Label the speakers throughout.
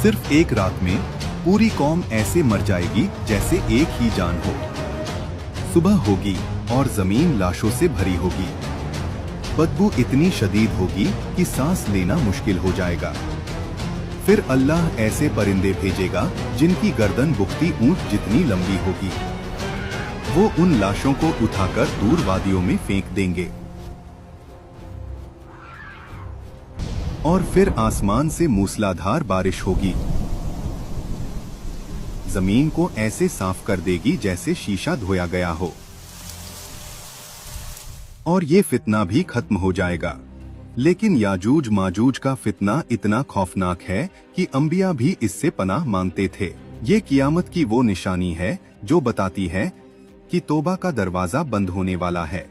Speaker 1: सिर्फ एक रात में पूरी कौम ऐसे मर जाएगी जैसे एक ही जान हो। सुबह होगी और जमीन लाशों से भरी होगी। बदबू इतनी शदीद होगी कि सांस लेना मुश्किल हो जाएगा। फिर अल्लाह ऐसे परिंदे भेजेगा जिनकी गर्दन बुख्ती ऊंट जितनी लंबी होगी। वो उन लाशों को उठाकर दूर वादियों में फेंक देंगे। और फिर आसमान से मूसलाधार बारिश होगी। जमीन को ऐसे साफ कर देगी जैसे शीशा धोया गया हो। और ये फितना भी खत्म हो जाएगा। लेकिन याजूज माजूज का फितना इतना खौफनाक है कि अंबिया भी इससे पनाह मांगते थे। ये कियामत की वो निशानी है जो बताती है कि तौबा का दरवाजा बंद होने वाला है।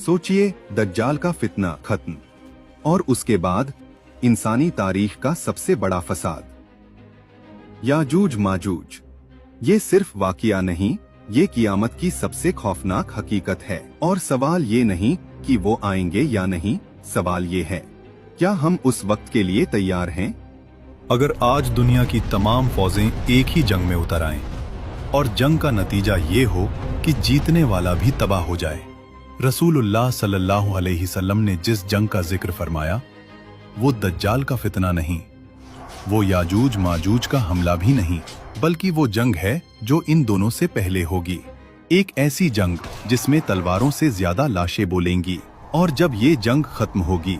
Speaker 1: सोचिए, दज्जाल का फितना खत्म और उसके बाद इंसानी तारीख का सबसे बड़ा फसाद। याजूज माजूज ये सिर्फ वाकिया नहीं, ये कियामत की सबसे खौफनाक हकीकत है। और सवाल ये नहीं कि वो आएंगे या नहीं, सवाल ये है क्या हम उस वक्त के लिए तैयार हैं?
Speaker 2: अगर आज दुनिया की तमाम फौजें एक ही जंग में उतर आएं और जंग का नतीजा ये हो कि जीतने वाला भी तबाह हो जाए। रसूलुल्लाह सल्लल्लाहु अलैहि वसल्लम ने जिस जंग का जिक्र फरमाया वो दज्जाल का फितना नहीं, वो याजूज माजूज का हमला भी नहीं, बल्कि वो जंग है जो इन दोनों से पहले होगी। एक ऐसी जंग जिसमें तलवारों से ज्यादा लाशें बोलेंगी। और जब ये जंग खत्म होगी,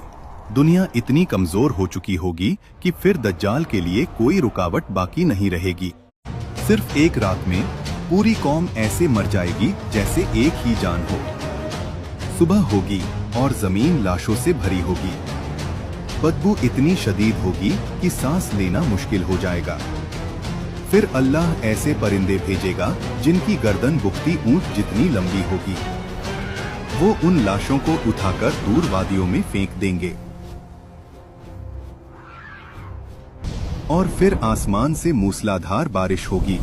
Speaker 2: दुनिया इतनी कमजोर हो चुकी होगी कि फिर दज्जाल के लिए कोई रुकावट बाकी नहीं रहेगी।
Speaker 1: सिर्फ एक रात में पूरी कौम ऐसे मर जाएगी जैसे एक ही जान हो। सुबह होगी और जमीन लाशों से भरी होगी। बदबू इतनी शदीद होगी कि सांस लेना मुश्किल हो जाएगा। फिर अल्लाह ऐसे परिंदे भेजेगा जिनकी गर्दन बुख्ती ऊंट जितनी लंबी होगी। वो उन लाशों को उठाकर दूर वादियों में फेंक देंगे। और फिर आसमान से मूसलाधार बारिश होगी।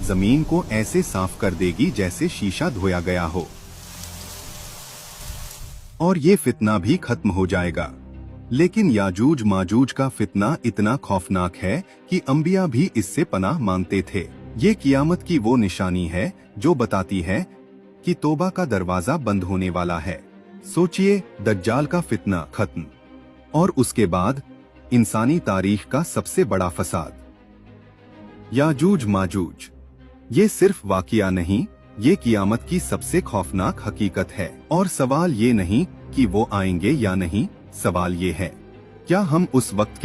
Speaker 1: जमीन को ऐसे साफ कर देगी जैसे शीशा धोया गया हो। और ये फितना भी खत्म हो जाएगा। लेकिन याजूज माजूज का फितना इतना खौफनाक है कि अंबिया भी इससे पनाह मांगते थे। ये कियामत की वो निशानी है जो बताती है कि तौबा का दरवाजा बंद होने वाला है। सोचिए, दज्जाल का फितना खत्म और उसके बाद इंसानी तारीख का सबसे बड़ा फसाद। याजूज माजूज ये सिर्फ वाकिया नहीं, ये कियामत की सबसे खौफनाक हकीकत है। और सवाल ये नहीं कि वो आएंगे या नहीं, सवाल ये है क्या हम उस वक्त के